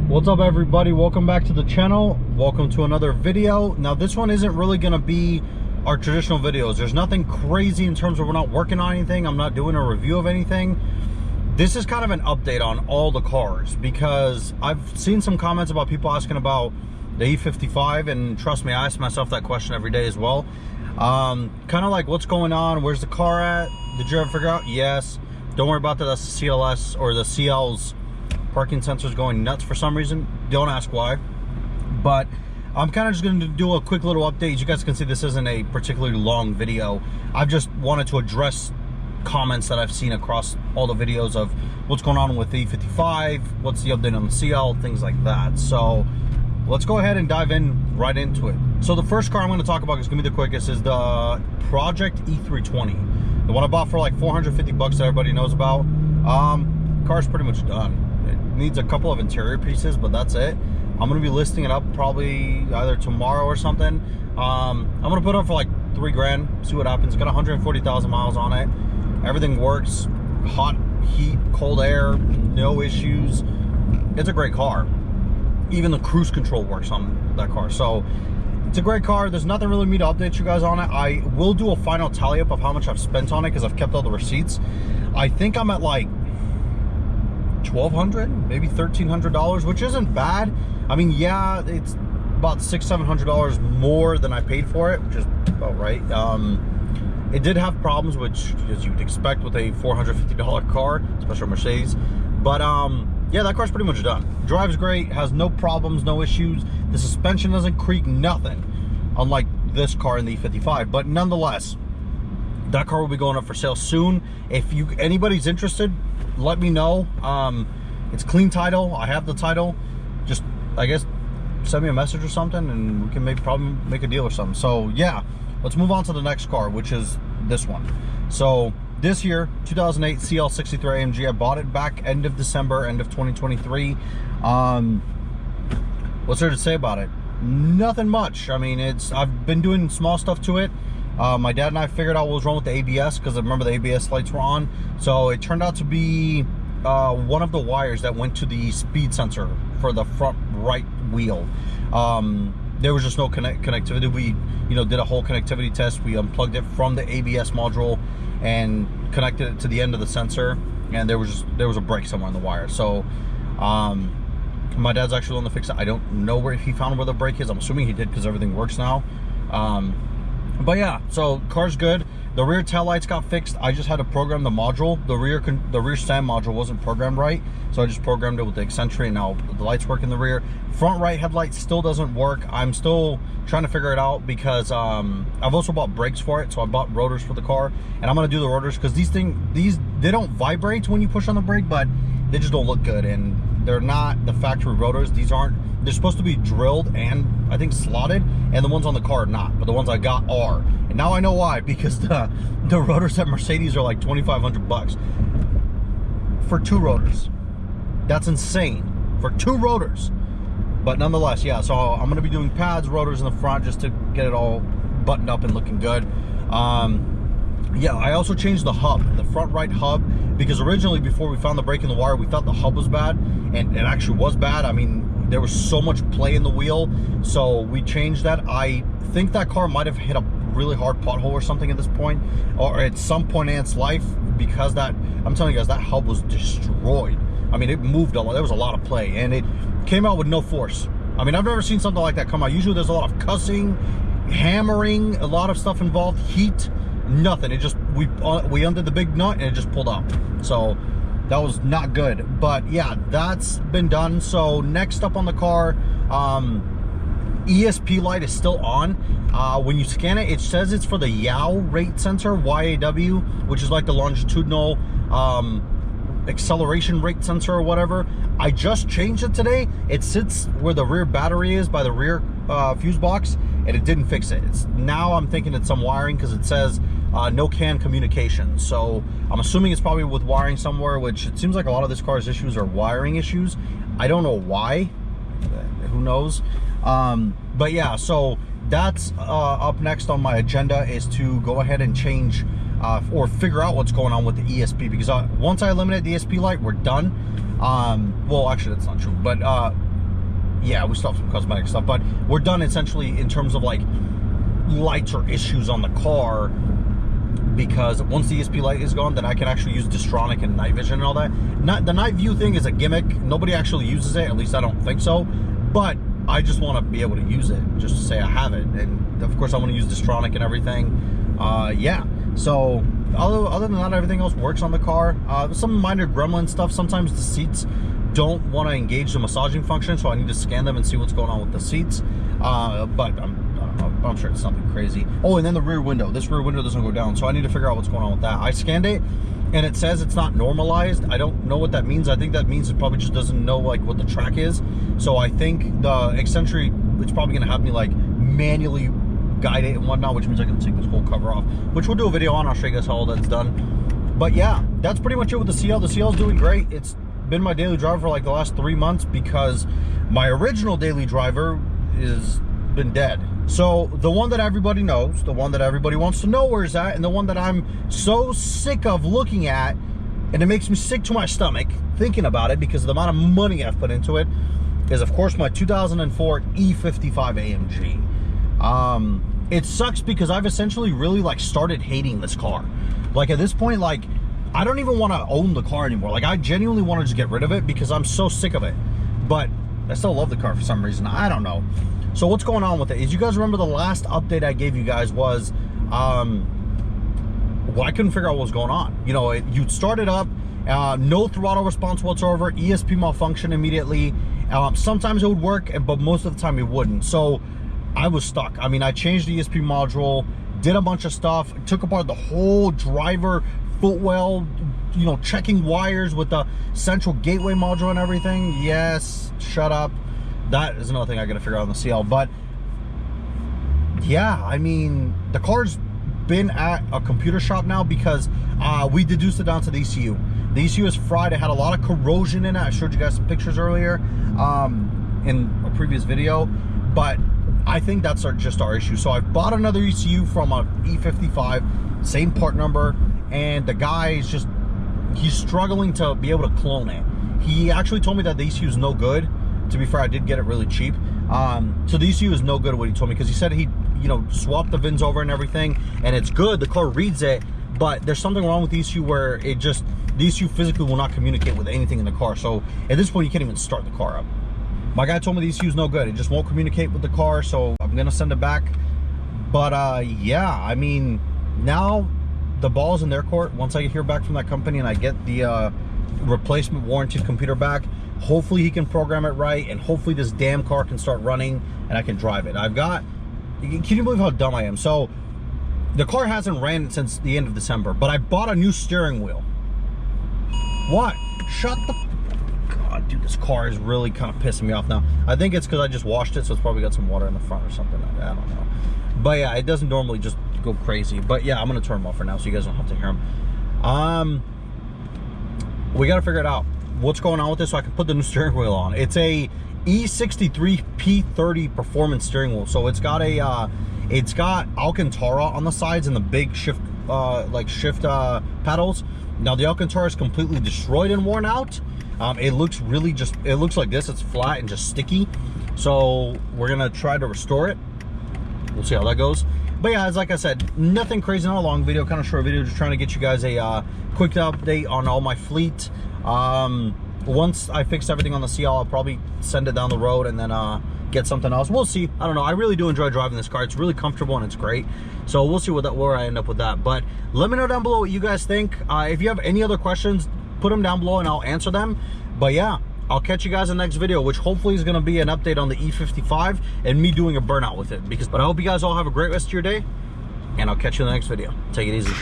What's up, everybody? Welcome back to the channel. Welcome to another video. Now this one isn't really going to be our traditional videos. There's nothing crazy in terms of we're not working on anything. I'm not doing a review of anything. This is kind of an update on all the cars because I've seen some comments about people asking about the E55, and trust me, I ask myself that question every day as well. Kind of like, what's going on? Where's the car at? Did you ever figure out? Yes. Don't worry about that. That's the CLS or the CL's parking sensors going nuts for some reason. Don't ask why. But I'm kind of just going to do a quick little update. As you guys can see, this isn't a particularly long video. I've just wanted to address comments that I've seen across all the videos of what's going on with the E55, what's the update on the CL, things like that. So let's go ahead and dive in right into it. So the first car I'm going to talk about is going to be the quickest, is the Project E320. The one I bought for like 450 bucks that everybody knows about. Car's pretty much done. It needs a couple of interior pieces, but that's it. I'm going to be listing it up probably either tomorrow or something. I'm going to put it up for like 3 grand, see what happens. It's got 140,000 miles on it. Everything works. Hot, heat, cold air, no issues. It's a great car. Even the cruise control works on that car. So it's a great car. There's nothing really me to update you guys on it. I will do a final tally up of how much I've spent on it because I've kept all the receipts. I think I'm at like $1,200, maybe $1,300, which isn't bad. I mean, yeah, it's about $600-700 more than I paid for it, which is about right. It did have problems, which, as you'd expect with a $450 car, especially a Mercedes. But yeah, that car's pretty much done. Drives great, has no problems, no issues. The suspension doesn't creak, nothing, unlike this car in the E55. But nonetheless, that car will be going up for sale soon. If anybody's interested, let me know. It's clean title. I have the title. Just, I guess, send me a message or something and we can probably make a deal or something. So yeah, let's move on to the next car, which is this one. So this year, 2008 CL63 AMG. I bought it back end of December, end of 2023. What's there to say about it? Nothing much. I mean, I've been doing small stuff to it. My dad and I figured out what was wrong with the ABS because I remember the ABS lights were on. So it turned out to be one of the wires that went to the speed sensor for the front right wheel. There was just no connectivity. We, did a whole connectivity test. We unplugged it from the ABS module and connected it to the end of the sensor, and there was a break somewhere in the wire. So my dad's actually on the fix it. I don't know where he found where the break is. I'm assuming he did because everything works now. But yeah, so car's good. The rear tail lights got fixed. I just had to program the module. The rear stand module wasn't programmed right, so I just programmed it with the Eccentric, and now the lights work in the rear. Front right headlight still doesn't work. I'm still trying to figure it out because I've also bought brakes for it, so I bought rotors for the car, and I'm gonna do the rotors because these they don't vibrate when you push on the brake, but they just don't look good, and they're not the factory rotors. They're supposed to be drilled and I think slotted, and the ones on the car are not, but the ones I got are. And now I know why, because the rotors at Mercedes are like 2,500 bucks for 2 rotors. That's insane for 2 rotors. But nonetheless, yeah, so I'm going to be doing pads, rotors in the front just to get it all buttoned up and looking good. Yeah, I also changed the hub, the front right hub, because originally before we found the break in the wire, we thought the hub was bad, and it actually was bad. I mean, there was so much play in the wheel, so we changed that. I think that car might have hit a really hard pothole or something at this point, or at some point in its life, because I'm telling you guys, that hub was destroyed. I mean, it moved a lot. There was a lot of play, and it came out with no force. I mean, I've never seen something like that come out. Usually there's a lot of cussing, hammering, a lot of stuff involved, heat, nothing. It just, we undid the big nut and it just pulled out. So that was not good. But yeah, that's been done. So next up on the car, ESP light is still on. When you scan it, it says it's for the yaw rate sensor, YAW, which is like the longitudinal acceleration rate sensor or whatever. I just changed it today. It sits where the rear battery is by the rear fuse box, and it didn't fix it. Now I'm thinking it's some wiring because it says no CAN communication. So I'm assuming it's probably with wiring somewhere, which it seems like a lot of this car's issues are wiring issues. I don't know why. Who knows? But yeah, so that's up next on my agenda, is to go ahead and change or figure out what's going on with the ESP, because once I eliminate the ESP light, we're done. Well, actually that's not true, but yeah, we still have some cosmetic stuff, but we're done essentially in terms of like lights or issues on the car, because once the ESP light is gone, then I can actually use Distronic and night vision and all that. The night view thing is a gimmick. Nobody actually uses it, at least I don't think so, but I just want to be able to use it, just to say I have it. And of course I want to use Distronic and everything. Yeah, so other than that, everything else works on the car. Some minor gremlin stuff. Sometimes the seats don't want to engage the massaging function, so I need to scan them and see what's going on with the seats. But I'm sure it's something crazy. Oh, and then the rear window. This rear window doesn't go down, so I need to figure out what's going on with that. I scanned it, and it says it's not normalized. I don't know what that means. I think that means it probably just doesn't know like what the track is. So I think the Excentric, it's probably going to have me like manually guide it and whatnot, which means I can take this whole cover off, which we'll do a video on. I'll show you guys how all that's done. But yeah, that's pretty much it with the CL. The CL is doing great. It's been my daily driver for like the last 3 months because my original daily driver is been dead. So the one that everybody knows, the one that everybody wants to know where it's at, and the one that I'm so sick of looking at, and it makes me sick to my stomach thinking about it because of the amount of money I've put into it, is of course my 2004 E55 AMG. It sucks because I've essentially really like started hating this car. Like at this point, like I don't even want to own the car anymore. Like I genuinely want to just get rid of it because I'm so sick of it. But I still love the car for some reason. I don't know. So what's going on with it is, you guys remember the last update I gave you guys was, well, I couldn't figure out what was going on. You know, you'd start it up, no throttle response whatsoever, ESP malfunction immediately. Sometimes it would work, but most of the time it wouldn't. So I was stuck. I mean, I changed the ESP module, did a bunch of stuff, took apart the whole driver footwell, you know, checking wires with the central gateway module and everything. Yes, shut up. That is another thing I gotta figure out on the CL. But yeah, I mean, the car's been at a computer shop now because we deduced it down to the ECU. The ECU is fried. It had a lot of corrosion in it. I showed you guys some pictures earlier in a previous video, but I think that's just our issue. So I bought another ECU from a E55, same part number, and the guy is just, he's struggling to be able to clone it. He actually told me that the ECU is no good. To be fair, I did get it really cheap. So the ECU is no good at what he told me, because he said he, you know, swapped the VINs over and everything, and it's good. The car reads it, but there's something wrong with the ECU where it just, the ECU physically will not communicate with anything in the car. So at this point, you can't even start the car up. My guy told me the ECU is no good. It just won't communicate with the car, so I'm gonna send it back. But yeah, I mean, now the ball's in their court. Once I hear back from that company and I get the replacement warranted computer back, hopefully he can program it right, and hopefully this damn car can start running and I can drive it. I've got, can you believe how dumb I am? So the car hasn't ran since the end of December, but I bought a new steering wheel. What? Shut the, God, dude, this car is really kind of pissing me off now. I think it's because I just washed it, so it's probably got some water in the front or something like that. I don't know. But yeah, it doesn't normally just go crazy. But yeah, I'm gonna turn them off for now so you guys don't have to hear them. We gotta figure it out. What's going on with this so I can put the new steering wheel on. It's a E63 P30 performance steering wheel. So it's got a it's got Alcantara on the sides and the big shift pedals. Now the Alcantara is completely destroyed and worn out. It looks really just, it looks like this. It's flat and just sticky. So we're gonna try to restore it. We'll see how that goes. But yeah, as like I said, nothing crazy, not a long video, kind of short video, just trying to get you guys a quick update on all my fleet. Once I fix everything on the CL, I'll probably send it down the road and then get something else. We'll see. I don't know. I really do enjoy driving this car. It's really comfortable and it's great. So we'll see where I end up with that. But let me know down below what you guys think. If you have any other questions, put them down below and I'll answer them. But yeah, I'll catch you guys in the next video, which hopefully is going to be an update on the E55 and me doing a burnout with it. But I hope you guys all have a great rest of your day, and I'll catch you in the next video. Take it easy.